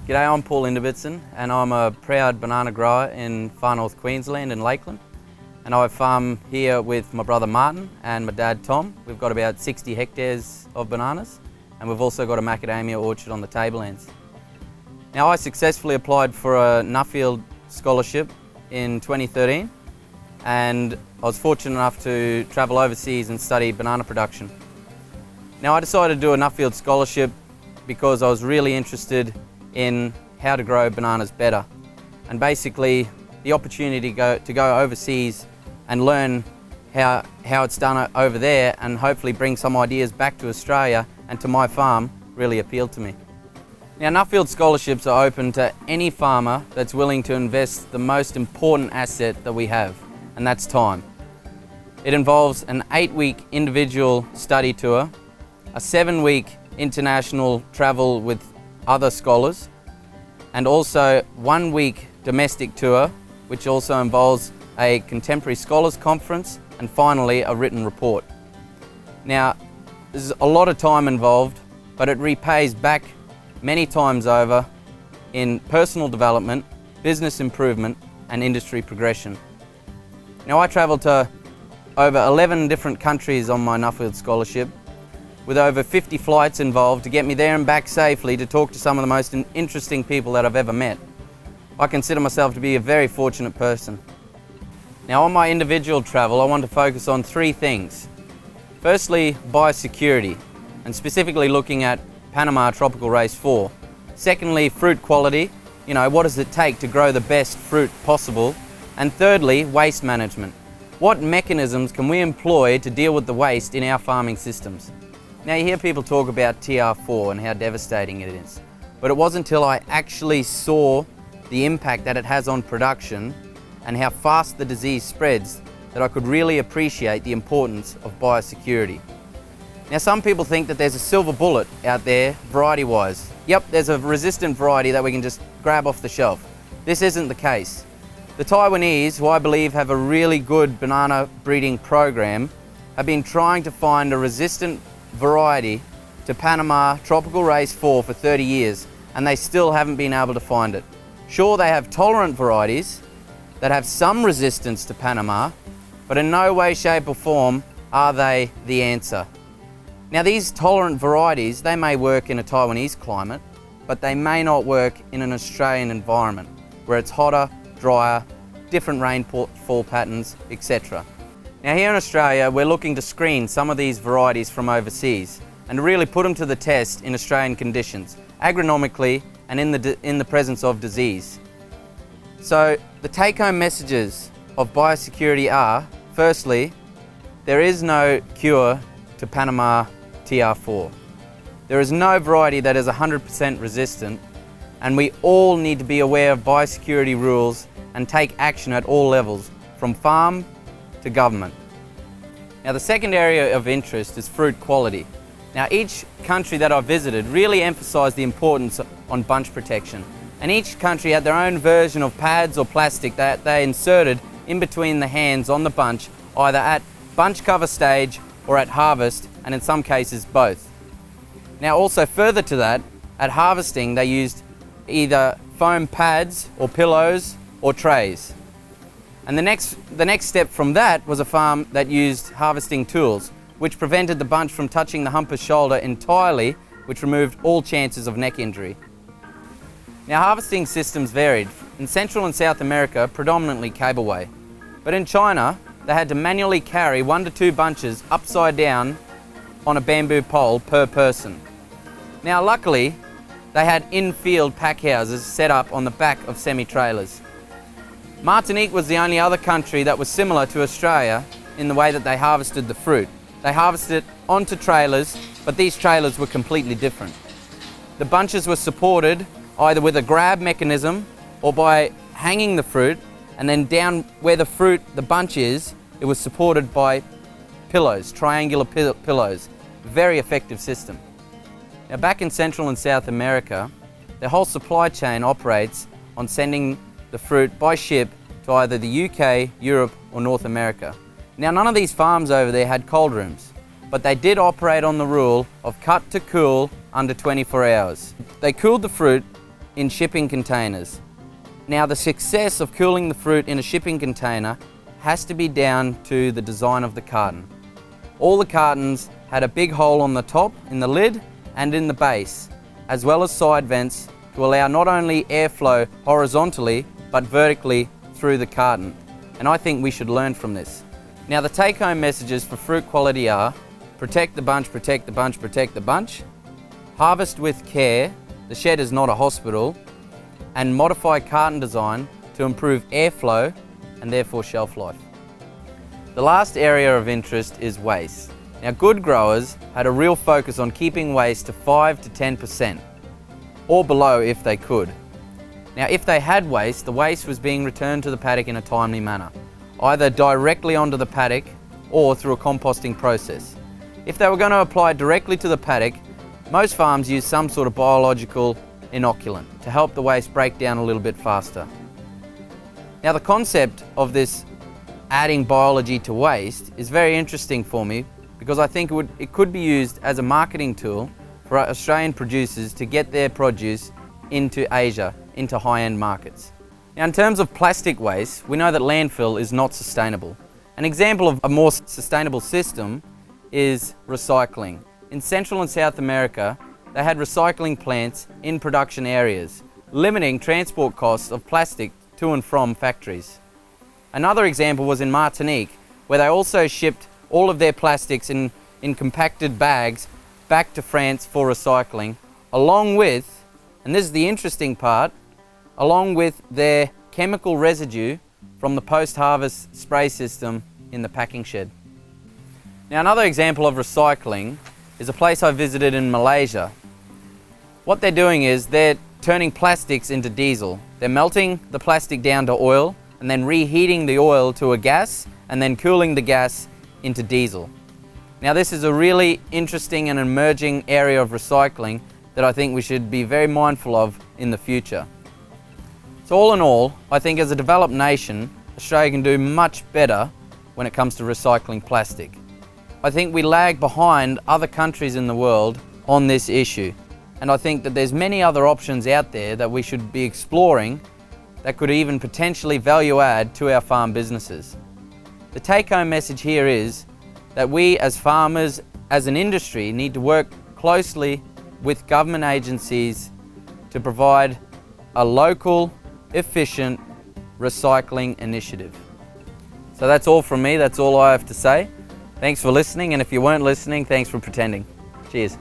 G'day, I'm Paul Inderbitzin and I'm a proud banana grower in far North Queensland in Lakeland. And I farm here with my brother Martin and my dad Tom. We've got about 60 hectares of bananas and we've also got a macadamia orchard on the tablelands. Now I successfully applied for a Nuffield Scholarship in 2013 and I was fortunate enough to travel overseas and study banana production. Now I decided to do a Nuffield Scholarship because I was really interested in how to grow bananas better, and basically the opportunity to go overseas and learn how it's done over there and hopefully bring some ideas back to Australia and to my farm really appealed to me. Now Nuffield Scholarships are open to any farmer that's willing to invest the most important asset that we have, and that's time. It involves an 8-week individual study tour, a 7-week international travel with other scholars, and also 1-week domestic tour, which also involves a contemporary scholars conference, and finally a written report. Now, there's a lot of time involved, but it repays back many times over in personal development, business improvement, and industry progression. Now, I travelled to over 11 different countries on my Nuffield Scholarship, with over 50 flights involved to get me there and back safely to talk to some of the most interesting people that I've ever met. I consider myself to be a very fortunate person. Now on my individual travel, I want to focus on 3 things. Firstly, biosecurity, and specifically looking at Panama Tropical Race 4. Secondly, fruit quality, what does it take to grow the best fruit possible? And thirdly, waste management. What mechanisms can we employ to deal with the waste in our farming systems? Now you hear people talk about TR4 and how devastating it is, but it wasn't until I actually saw the impact that it has on production and how fast the disease spreads that I could really appreciate the importance of biosecurity. Now some people think that there's a silver bullet out there variety-wise. Yep, there's a resistant variety that we can just grab off the shelf. This isn't the case. The Taiwanese, who I believe have a really good banana breeding program, have been trying to find a resistant variety to Panama Tropical Race 4 for 30 years, and they still haven't been able to find it. Sure, they have tolerant varieties that have some resistance to Panama, but in no way, shape or form are they the answer. Now these tolerant varieties, they may work in a Taiwanese climate, but they may not work in an Australian environment where it's hotter, drier, different rainfall patterns, etc. Now here in Australia, we're looking to screen some of these varieties from overseas and really put them to the test in Australian conditions, agronomically and in the presence of disease. So the take-home messages of biosecurity are, firstly, there is no cure to Panama TR4. There is no variety that is 100% resistant, and we all need to be aware of biosecurity rules and take action at all levels, from farm to government. Now the second area of interest is fruit quality. Now each country that I visited really emphasised the importance on bunch protection, and each country had their own version of pads or plastic that they inserted in between the hands on the bunch, either at bunch cover stage or at harvest, and in some cases both. Now also further to that, at harvesting they used either foam pads or pillows or trays. And the next step from that was a farm that used harvesting tools, which prevented the bunch from touching the humper's shoulder entirely, which removed all chances of neck injury. Now harvesting systems varied. In Central and South America, predominantly cableway. But in China, they had to manually carry 1 to 2 bunches upside down on a bamboo pole per person. Now luckily, they had in-field pack houses set up on the back of semi-trailers. Martinique was the only other country that was similar to Australia in the way that they harvested the fruit. They harvested it onto trailers, but these trailers were completely different. The bunches were supported either with a grab mechanism or by hanging the fruit, and then down where the bunch is, it was supported by pillows, triangular pillows. Very effective system. Now back in Central and South America, the whole supply chain operates on sending the fruit by ship to either the UK, Europe or North America. Now none of these farms over there had cold rooms, but they did operate on the rule of cut to cool under 24 hours. They cooled the fruit in shipping containers. Now, the success of cooling the fruit in a shipping container has to be down to the design of the carton. All the cartons had a big hole on the top, in the lid and in the base, as well as side vents to allow not only airflow horizontally but vertically through the carton. And I think we should learn from this. Now, the take-home messages for fruit quality are: protect the bunch, protect the bunch, protect the bunch, harvest with care, the shed is not a hospital, and modify carton design to improve airflow and therefore shelf life. The last area of interest is waste. Now, good growers had a real focus on keeping waste to 5 to 10%, or below if they could. Now, if they had waste, the waste was being returned to the paddock in a timely manner, either directly onto the paddock or through a composting process. If they were going to apply directly to the paddock, most farms use some sort of biological inoculant to help the waste break down a little bit faster. Now, the concept of this adding biology to waste is very interesting for me, because I think it could be used as a marketing tool for Australian producers to get their produce into Asia, into high-end markets. Now, in terms of plastic waste, we know that landfill is not sustainable. An example of a more sustainable system is recycling. In Central and South America, they had recycling plants in production areas, limiting transport costs of plastic to and from factories. Another example was in Martinique, where they also shipped all of their plastics in compacted bags back to France for recycling, along with, and this is the interesting part, along with their chemical residue from the post-harvest spray system in the packing shed. Now, another example of recycling is a place I visited in Malaysia. What they're doing is they're turning plastics into diesel. They're melting the plastic down to oil and then reheating the oil to a gas and then cooling the gas into diesel. Now, this is a really interesting and emerging area of recycling that I think we should be very mindful of in the future. So all in all, I think as a developed nation, Australia can do much better when it comes to recycling plastic. I think we lag behind other countries in the world on this issue. And I think that there's many other options out there that we should be exploring that could even potentially value add to our farm businesses. The take-home message here is that we as farmers, as an industry, need to work closely with government agencies to provide a local, efficient recycling initiative. So that's all from me, that's all I have to say. Thanks for listening, and if you weren't listening, thanks for pretending. Cheers.